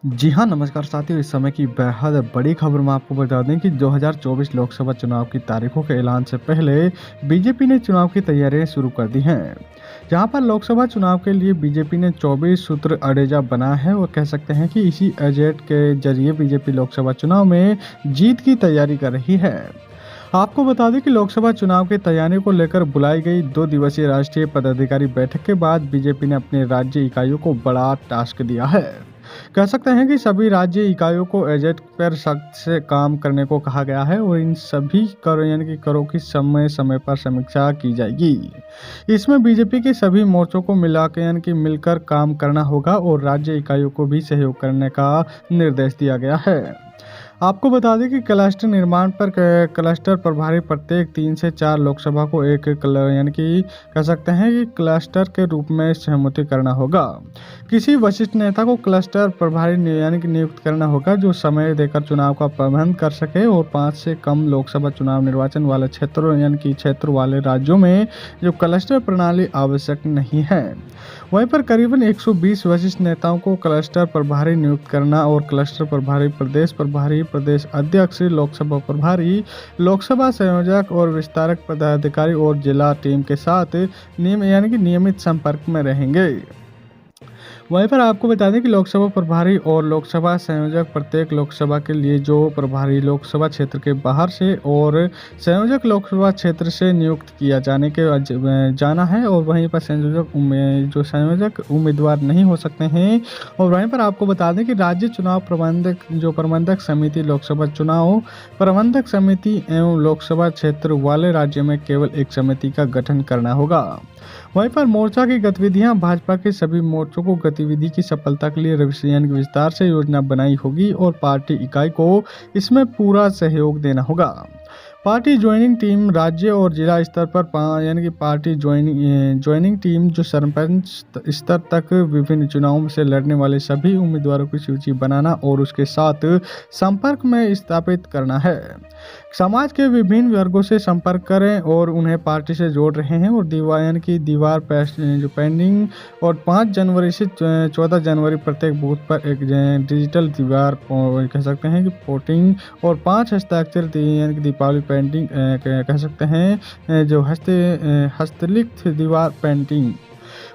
जी हाँ, नमस्कार साथियों। इस समय की बेहद बड़ी खबर मैं आपको बता दें कि 2024 लोकसभा चुनाव की तारीखों के ऐलान से पहले बीजेपी ने चुनाव की तैयारियां शुरू कर दी हैं। जहां पर लोकसभा चुनाव के लिए बीजेपी ने 24 सूत्र अडेजा बना है और कह सकते हैं कि इसी एजेंडे के जरिए बीजेपी लोकसभा चुनाव में जीत की तैयारी कर रही है। आपको बता दें कि लोकसभा चुनाव की तैयारी को लेकर बुलाई गई 2 दिवसीय राष्ट्रीय पदाधिकारी बैठक के बाद बीजेपी ने अपने राज्य इकाइयों को बड़ा टास्क दिया है। कह सकते हैं कि सभी राज्य इकाइयों को एजेंडे पर सख्त से काम करने को कहा गया है और इन सभी करों यानी कि करों की समय समय पर समीक्षा की जाएगी। इसमें बीजेपी के सभी मोर्चों को मिलाकर यानी कि मिलकर काम करना होगा और राज्य इकाइयों को भी सहयोग करने का निर्देश दिया गया है। आपको बता दें कि क्लस्टर निर्माण पर क्लस्टर प्रभारी प्रत्येक 3 से 4 लोकसभा को एक यानी कि कह सकते हैं कि क्लस्टर के रूप में सहमति करना होगा। किसी वरिष्ठ नेता को क्लस्टर प्रभारी यानी कि नियुक्त करना होगा जो समय देकर चुनाव का प्रबंधन कर सके और 5 से कम लोकसभा चुनाव निर्वाचन वाले क्षेत्रों यानी कि क्षेत्र वाले राज्यों में जो क्लस्टर प्रणाली आवश्यक नहीं है। वहीं पर करीबन 120 वरिष्ठ नेताओं को क्लस्टर प्रभारी नियुक्त करना और क्लस्टर प्रभारी, प्रदेश अध्यक्ष, लोकसभा प्रभारी, लोकसभा संयोजक और विस्तारक पदाधिकारी और जिला टीम के साथ नियमित संपर्क में रहेंगे। वहीं पर आपको बता दें कि लोकसभा प्रभारी और लोकसभा संयोजक प्रत्येक लोकसभा के लिए जो प्रभारी लोकसभा क्षेत्र के बाहर से और संयोजक लोकसभा क्षेत्र से नियुक्त किया जाना है और वहीं पर संयोजक उम्मीदवार नहीं हो सकते हैं। और वहीं पर आपको बता दें कि राज्य चुनाव प्रबंधक समिति, लोकसभा चुनाव प्रबंधक समिति एवं लोकसभा क्षेत्र वाले राज्य में केवल एक समिति का गठन करना होगा। वहीं पर मोर्चा की गतिविधियां, भाजपा के सभी मोर्चों को गतिविधि की सफलता के लिए रविशयन की विस्तार से योजना बनाई होगी और पार्टी इकाई को इसमें पूरा सहयोग देना होगा। पार्टी ज्वाइनिंग टीम राज्य और जिला स्तर पर यानी कि पार्टी ज्वाइनिंग टीम जो सरपंच स्तर तक विभिन्न चुनावों से लड़ने वाले सभी उम्मीदवारों की सूची बनाना और उसके साथ संपर्क में स्थापित करना है। समाज के विभिन्न वर्गों से संपर्क करें और उन्हें पार्टी से जोड़ रहे हैं और दीवार जो पेंडिंग और 5 जनवरी से 14 जनवरी प्रत्येक बूथ पर एक डिजिटल दीवार कह सकते हैं कि वोटिंग और 5 हस्ताक्षर यानी कि दीपावली पेंटिंग कह सकते हैं जो हस्तलिखित दीवार पेंटिंग।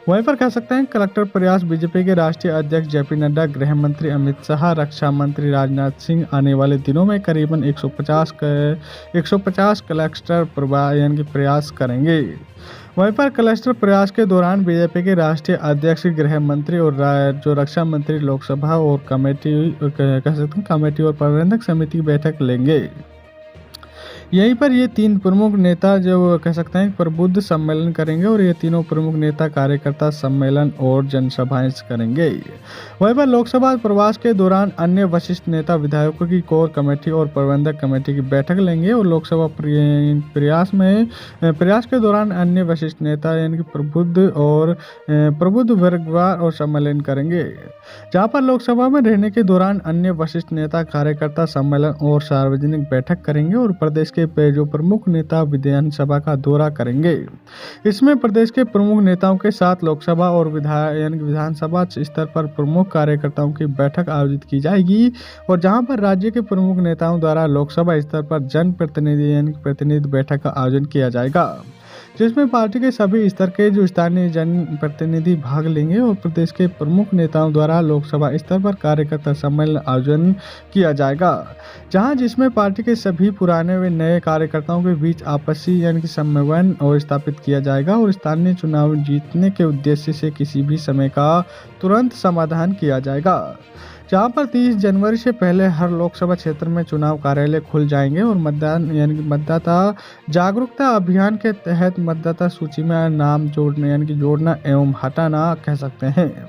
वहीं पर कह सकते हैं कलेक्टर प्रयास, बीजेपी के राष्ट्रीय अध्यक्ष जेपी नड्डा, गृह मंत्री अमित शाह, रक्षा मंत्री राजनाथ सिंह आने वाले दिनों में करीबन 150 क्लस्टर यानी कि प्रयास करेंगे। वहीं पर क्लस्टर प्रयास के दौरान बीजेपी के राष्ट्रीय अध्यक्ष, गृह मंत्री और जो रक्षा मंत्री लोकसभा और कमेटी और प्रबंधक समिति की बैठक लेंगे। यहीं पर ये 3 प्रमुख नेता जो कह सकते हैं प्रबुद्ध सम्मेलन करेंगे और ये तीनों प्रमुख नेता कार्यकर्ता सम्मेलन और जनसभाएं करेंगे। वहीं पर लोकसभा प्रवास के दौरान अन्य वरिष्ठ नेता विधायकों की कोर कमेटी और प्रबंधक कमेटी की बैठक लेंगे और लोकसभा प्रयास के दौरान अन्य वरिष्ठ नेता यानी कि प्रबुद्ध वर्गवार और सम्मेलन करेंगे। जहां पर लोकसभा में रहने के दौरान अन्य वरिष्ठ नेता कार्यकर्ता सम्मेलन और सार्वजनिक बैठक करेंगे और प्रदेश के जो प्रमुख नेता विधानसभा का दौरा करेंगे। इसमें प्रदेश के प्रमुख नेताओं के साथ लोकसभा और विधानसभा स्तर पर प्रमुख कार्यकर्ताओं की बैठक आयोजित की जाएगी और जहां पर राज्य के प्रमुख नेताओं द्वारा लोकसभा स्तर पर प्रतिनिधि बैठक का आयोजन किया जाएगा, जिसमें पार्टी के सभी स्तर के जो स्थानीय जनप्रतिनिधि भाग लेंगे और प्रदेश के प्रमुख नेताओं द्वारा लोकसभा स्तर पर कार्यकर्ता सम्मेलन आयोजन किया जाएगा, जिसमें पार्टी के सभी पुराने व नए कार्यकर्ताओं के बीच आपसी यानी कि समन्वय और स्थापित किया जाएगा और स्थानीय चुनाव जीतने के उद्देश्य से किसी भी समय का तुरंत समाधान किया जाएगा। जहां पर 30 जनवरी से पहले हर लोकसभा क्षेत्र में चुनाव कार्यालय खुल जाएंगे और मतदाता जागरूकता अभियान के तहत मतदाता सूची में नाम जोड़ना एवं हटाना कह सकते हैं।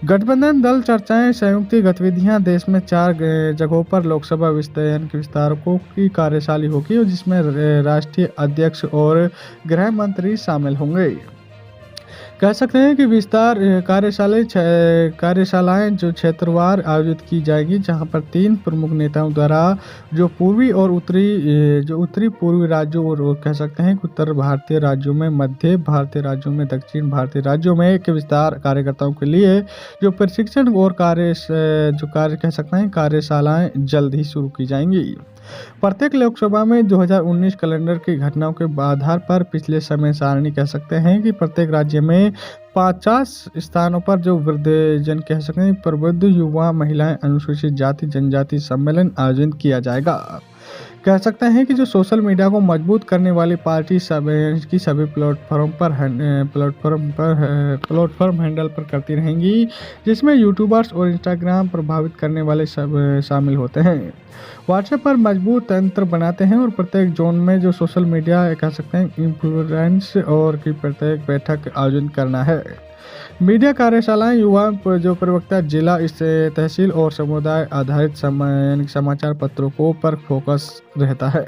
गठबंधन दल चर्चाएं, संयुक्त गतिविधियां, देश में 4 जगहों पर लोकसभा विस्तारकों की कार्यशाला होगी और जिसमें राष्ट्रीय अध्यक्ष और गृह मंत्री शामिल होंगे। कह सकते हैं कि विस्तार कार्यशालाएं जो क्षेत्रवार आयोजित की जाएगी, जहां पर 3 प्रमुख नेताओं द्वारा जो पूर्वी और जो उत्तरी पूर्वी राज्यों और वो कह सकते हैं कि उत्तर भारतीय राज्यों में, मध्य भारतीय राज्यों में, दक्षिण भारतीय राज्यों में के विस्तार कार्यकर्ताओं के लिए जो प्रशिक्षण और जो कार्य कह सकते हैं कार्यशालाएं जल्द ही शुरू की जाएंगी। प्रत्येक लोकसभा में 2019 कैलेंडर की घटनाओं के आधार पर पिछले समय सारणी कह सकते हैं कि प्रत्येक राज्य में 50 स्थानों पर जो वृद्धजन कह सकते हैं प्रबुद्ध युवा महिलाएं अनुसूचित जाति जनजाति सम्मेलन आयोजित किया जाएगा। कह सकते हैं कि जो सोशल मीडिया को मजबूत करने वाली पार्टी की सभी प्लेटफॉर्म हैंडल पर करती रहेंगी, जिसमें यूट्यूबर्स और इंस्टाग्राम प्रभावित करने वाले सब शामिल होते हैं। व्हाट्सएप पर मजबूत तंत्र बनाते हैं और प्रत्येक जोन में जो सोशल मीडिया कह सकते हैं इन्फ्लुएंस और की प्रत्येक बैठक आयोजन करना है। मीडिया कार्यशालाएं युवा जो प्रवक्ता जिला तहसील और समुदाय आधारित समाचार पत्रों को पर फोकस रहता है।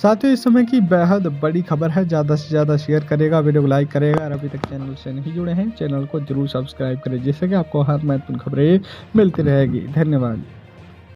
साथ ही इस समय की बेहद बड़ी खबर है, ज़्यादा से ज़्यादा शेयर करेगा, वीडियो को लाइक करेगा और अभी तक चैनल से नहीं जुड़े हैं चैनल को जरूर सब्सक्राइब करें, जिससे कि आपको हर महत्वपूर्ण खबरें मिलती रहेगी। धन्यवाद।